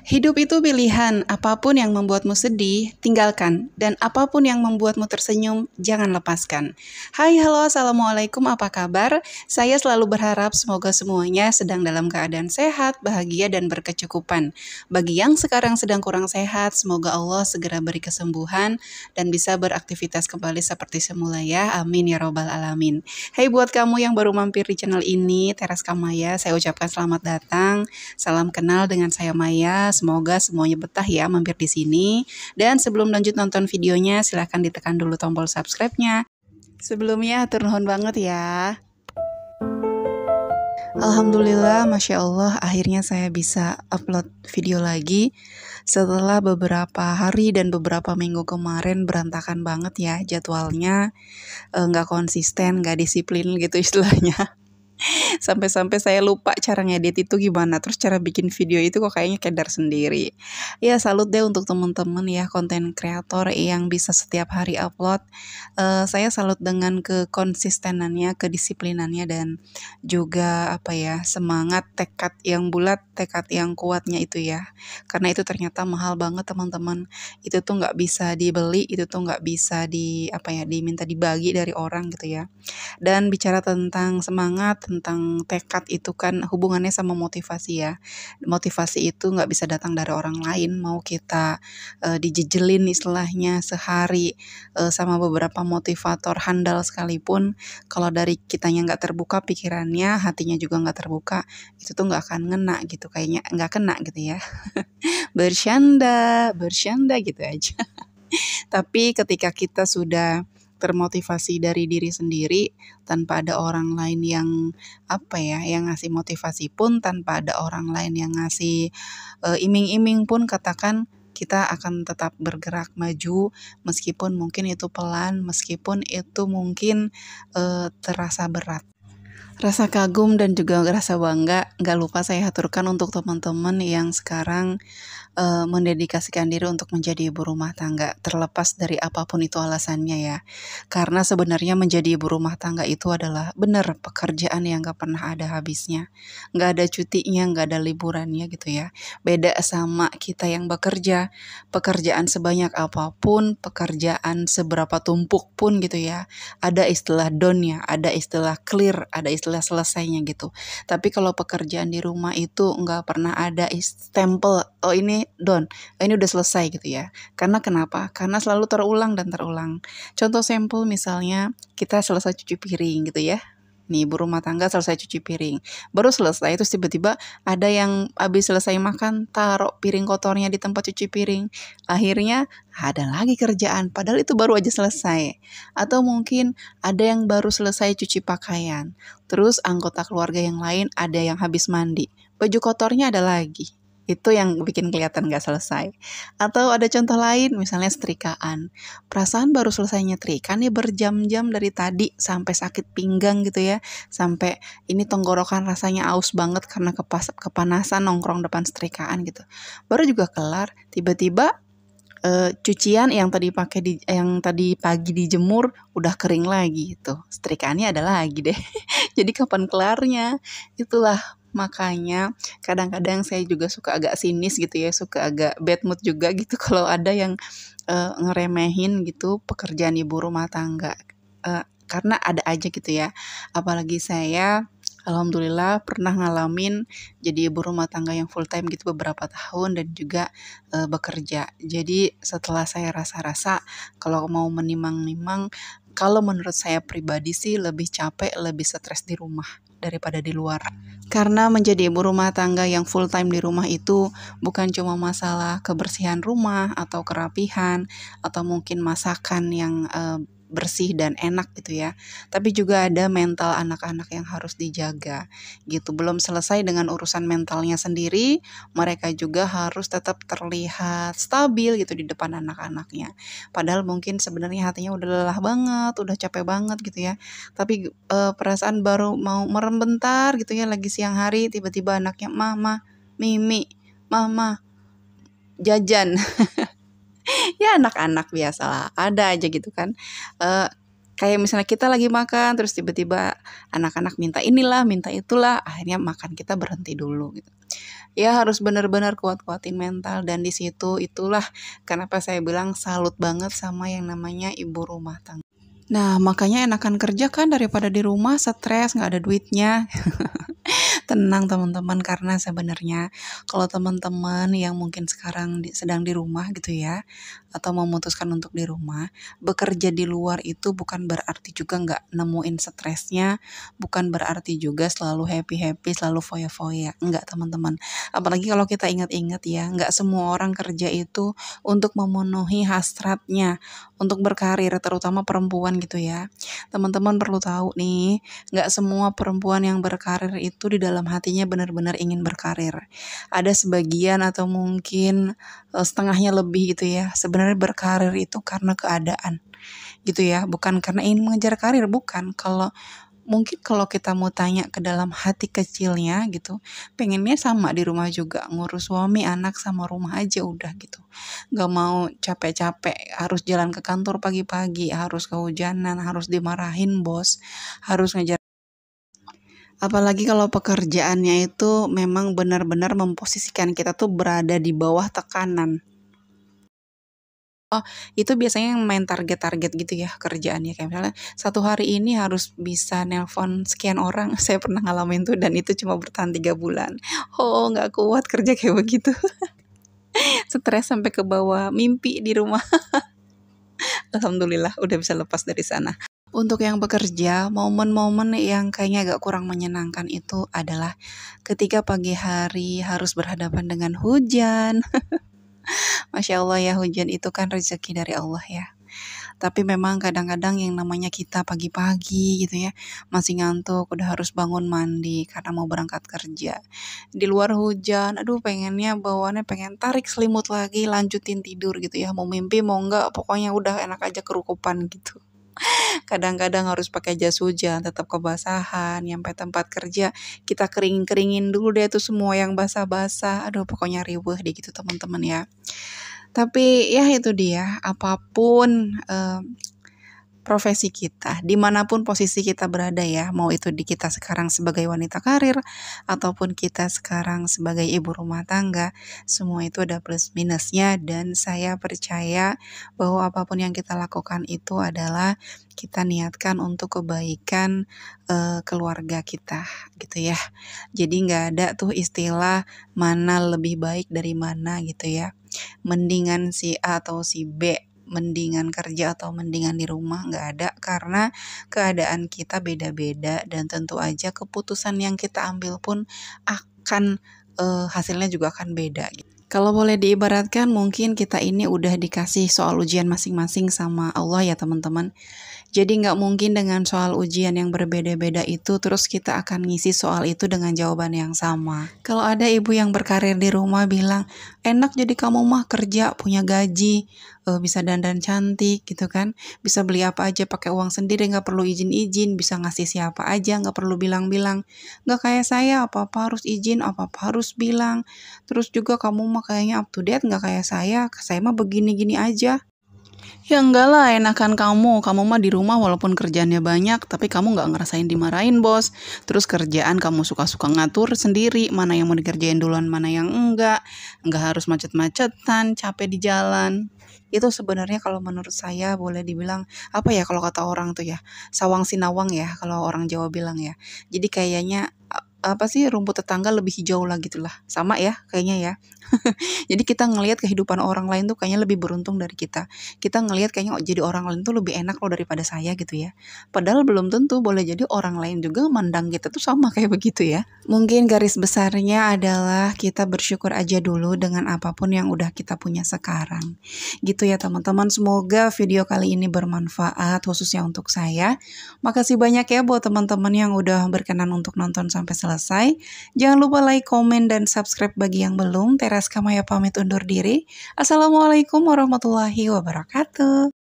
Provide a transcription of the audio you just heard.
Hidup itu pilihan, apapun yang membuatmu sedih, tinggalkan. Dan apapun yang membuatmu tersenyum, jangan lepaskan. Hai, halo, assalamualaikum, apa kabar? Saya selalu berharap semoga semuanya sedang dalam keadaan sehat, bahagia, dan berkecukupan. Bagi yang sekarang sedang kurang sehat, semoga Allah segera beri kesembuhan dan bisa beraktivitas kembali seperti semula ya. Amin ya robbal alamin. Hai buat kamu yang baru mampir di channel ini, Teras Kamaya, saya ucapkan selamat datang. Salam kenal dengan saya Maya. Semoga semuanya betah ya mampir di sini. Dan sebelum lanjut nonton videonya, silahkan ditekan dulu tombol subscribe-nya. Sebelumnya hatur nuhun banget ya. Alhamdulillah, Masya Allah, akhirnya saya bisa upload video lagi. Setelah beberapa hari dan beberapa minggu kemarin berantakan banget ya jadwalnya. Nggak konsisten, nggak disiplin gitu istilahnya. Sampai-sampai saya lupa cara ngedit itu gimana, terus cara bikin video itu kok kayaknya kedar sendiri. Ya salut deh untuk teman-teman ya konten kreator yang bisa setiap hari upload. Saya salut dengan kekonsistenannya, kedisiplinannya dan juga apa ya, semangat, tekad yang bulat, tekad yang kuatnya itu ya. Karena itu ternyata mahal banget teman-teman. Itu tuh nggak bisa dibeli, itu tuh nggak bisa diminta dibagi dari orang gitu ya. Dan bicara tentang semangat, tentang tekad itu kan hubungannya sama motivasi ya. Motivasi itu nggak bisa datang dari orang lain, mau kita dijejelin istilahnya sehari sama beberapa motivator handal sekalipun, kalau dari kitanya nggak terbuka pikirannya, hatinya juga nggak terbuka, itu tuh nggak akan ngena gitu, kayaknya nggak kena gitu ya. Bercanda gitu aja. Tapi ketika kita sudah termotivasi dari diri sendiri tanpa ada orang lain yang yang ngasih motivasi pun, tanpa ada orang lain yang ngasih iming-iming pun, katakan kita akan tetap bergerak maju meskipun mungkin itu pelan, meskipun itu mungkin terasa berat. Rasa kagum dan juga rasa bangga nggak lupa saya haturkan untuk teman-teman yang sekarang mendedikasikan diri untuk menjadi ibu rumah tangga, terlepas dari apapun itu alasannya ya. Karena sebenarnya menjadi ibu rumah tangga itu adalah benar pekerjaan yang nggak pernah ada habisnya, nggak ada cutinya, nggak ada liburannya gitu ya. Beda sama kita yang bekerja, pekerjaan sebanyak apapun, pekerjaan seberapa tumpuk pun gitu ya, ada istilah down-nya, ada istilah clear, ada istilah selesainya gitu. Tapi kalau pekerjaan di rumah itu nggak pernah ada stempel, oh ini done, oh ini udah selesai gitu ya. Karena kenapa? Karena selalu terulang dan terulang. Contoh sampel misalnya kita selesai cuci piring gitu ya. Nih ibu rumah tangga selesai cuci piring, baru selesai terus tiba-tiba ada yang habis selesai makan taruh piring kotornya di tempat cuci piring. Akhirnya ada lagi kerjaan padahal itu baru aja selesai. Atau mungkin ada yang baru selesai cuci pakaian, terus anggota keluarga yang lain ada yang habis mandi, baju kotornya ada lagi. Itu yang bikin kelihatan gak selesai. Atau ada contoh lain, misalnya setrikaan. Perasaan baru selesai nyetrika nih berjam-jam dari tadi sampai sakit pinggang gitu ya. Sampai ini tenggorokan rasanya aus banget karena kepanasan nongkrong depan setrikaan gitu. Baru juga kelar, tiba-tiba cucian yang tadi pagi dijemur udah kering lagi gitu. Setrikaannya ada lagi deh. Jadi kapan kelarnya? Itulah makanya kadang-kadang saya juga suka agak sinis gitu ya, suka agak bad mood juga gitu kalau ada yang ngeremehin gitu pekerjaan ibu rumah tangga. Karena ada aja gitu ya. Apalagi saya alhamdulillah pernah ngalamin jadi ibu rumah tangga yang full time gitu beberapa tahun dan juga bekerja. Jadi setelah saya rasa-rasa kalau mau menimang-nimang, kalau menurut saya pribadi sih lebih capek, lebih stres di rumah daripada di luar. Karena menjadi ibu rumah tangga yang full time di rumah itu bukan cuma masalah kebersihan rumah atau kerapihan atau mungkin masakan yang bersih dan enak gitu ya. Tapi juga ada mental anak-anak yang harus dijaga gitu. Belum selesai dengan urusan mentalnya sendiri, mereka juga harus tetap terlihat stabil gitu di depan anak-anaknya. Padahal mungkin sebenarnya hatinya udah lelah banget, udah capek banget gitu ya. Tapi perasaan baru mau merem bentar gitu ya, lagi siang hari tiba-tiba anaknya, "Mama, Mimi, Mama, jajan." Ya anak-anak biasalah, ada aja gitu kan. Kayak misalnya kita lagi makan, terus tiba-tiba anak-anak minta inilah, minta itulah, akhirnya makan kita berhenti dulu gitu. Ya harus benar-benar kuat-kuatin mental dan di situ itulah kenapa saya bilang salut banget sama yang namanya ibu rumah tangga. Nah, makanya enakan kerja kan daripada di rumah stres, nggak ada duitnya. Tenang teman-teman, karena sebenarnya kalau teman-teman yang mungkin sekarang sedang di rumah gitu ya, atau memutuskan untuk di rumah, bekerja di luar itu bukan berarti juga nggak nemuin stresnya, bukan berarti juga selalu happy-happy, selalu foya-foya. Enggak teman-teman. Apalagi kalau kita ingat-ingat ya, nggak semua orang kerja itu untuk memenuhi hasratnya, untuk berkarir, terutama perempuan gitu ya. Teman-teman perlu tahu nih, nggak semua perempuan yang berkarir itu di dalam hatinya benar-benar ingin berkarir. Ada sebagian atau mungkin setengahnya lebih gitu ya. Sebenarnya berkarir itu karena keadaan gitu ya, bukan karena ingin mengejar karir, bukan. Kalau kita mau tanya ke dalam hati kecilnya gitu, pengennya sama di rumah juga, ngurus suami, anak, sama rumah aja udah gitu. Gak mau capek-capek, harus jalan ke kantor pagi-pagi, harus kehujanan, harus dimarahin bos, harus ngejar. Apalagi kalau pekerjaannya itu memang benar-benar memposisikan kita tuh berada di bawah tekanan. Oh, itu biasanya yang main target-target gitu ya kerjaannya. Kayak misalnya, satu hari ini harus bisa nelpon sekian orang. Saya pernah ngalamin tuh dan itu cuma bertahan 3 bulan. Oh, nggak kuat kerja kayak begitu. Stres sampai ke bawah mimpi di rumah. Alhamdulillah udah bisa lepas dari sana. Untuk yang bekerja, momen-momen yang kayaknya agak kurang menyenangkan itu adalah ketika pagi hari harus berhadapan dengan hujan. Masya Allah ya, hujan itu kan rezeki dari Allah ya. Tapi memang kadang-kadang yang namanya kita pagi-pagi gitu ya, masih ngantuk, udah harus bangun mandi karena mau berangkat kerja. Di luar hujan, aduh pengennya bawaannya pengen tarik selimut lagi, lanjutin tidur gitu ya. Mau mimpi mau enggak, pokoknya udah enak aja kerukupan gitu. Kadang-kadang harus pakai jas hujan, tetap kebasahan, nyampe tempat kerja, kita kering-keringin dulu deh tuh semua yang basah-basah. Aduh pokoknya riweuh deh gitu teman-teman ya. Tapi ya itu dia, apapun profesi kita, dimanapun posisi kita berada ya, mau itu di kita sekarang sebagai wanita karir, ataupun kita sekarang sebagai ibu rumah tangga, semua itu ada plus minusnya dan saya percaya bahwa apapun yang kita lakukan itu adalah kita niatkan untuk kebaikan keluarga kita gitu ya. Jadi nggak ada tuh istilah mana lebih baik dari mana gitu ya. Mendingan si A atau si B, mendingan kerja atau mendingan di rumah, nggak ada, karena keadaan kita beda-beda dan tentu aja keputusan yang kita ambil pun akan hasilnya juga akan beda. Kalau boleh diibaratkan mungkin kita ini udah dikasih soal ujian masing-masing sama Allah ya teman-teman. Jadi nggak mungkin dengan soal ujian yang berbeda-beda itu terus kita akan ngisi soal itu dengan jawaban yang sama. Kalau ada ibu yang berkarir di rumah bilang, enak jadi kamu mah kerja, punya gaji, bisa dandan cantik gitu kan, bisa beli apa aja pakai uang sendiri, nggak perlu izin-izin, bisa ngasih siapa aja, nggak perlu bilang-bilang. Nggak kayak saya, apa-apa harus izin, apa-apa harus bilang. Terus juga kamu mah kayaknya up to date, nggak kayak saya mah begini-gini aja. Ya enggak lah, enakan kamu mah di rumah walaupun kerjaannya banyak, tapi kamu nggak ngerasain dimarahin bos. Terus kerjaan kamu suka-suka ngatur sendiri, mana yang mau dikerjain duluan, mana yang enggak harus macet-macetan, capek di jalan. Itu sebenarnya kalau menurut saya boleh dibilang, apa ya kalau kata orang tuh ya, sawang sinawang ya, kalau orang Jawa bilang ya. Jadi kayaknya, apa sih, rumput tetangga lebih hijau lah gitulah, sama ya kayaknya ya. Jadi kita ngelihat kehidupan orang lain tuh kayaknya lebih beruntung dari kita. Kita ngelihat kayaknya jadi orang lain tuh lebih enak loh daripada saya gitu ya. Padahal belum tentu, boleh jadi orang lain juga mandang kita tuh sama kayak begitu ya. Mungkin garis besarnya adalah kita bersyukur aja dulu dengan apapun yang udah kita punya sekarang. Gitu ya teman-teman, semoga video kali ini bermanfaat khususnya untuk saya. Makasih banyak ya buat teman-teman yang udah berkenan untuk nonton sampai selesai. Jangan lupa like, komen, dan subscribe bagi yang belum. Teras Kamaya pamit undur diri. Assalamualaikum warahmatullahi wabarakatuh.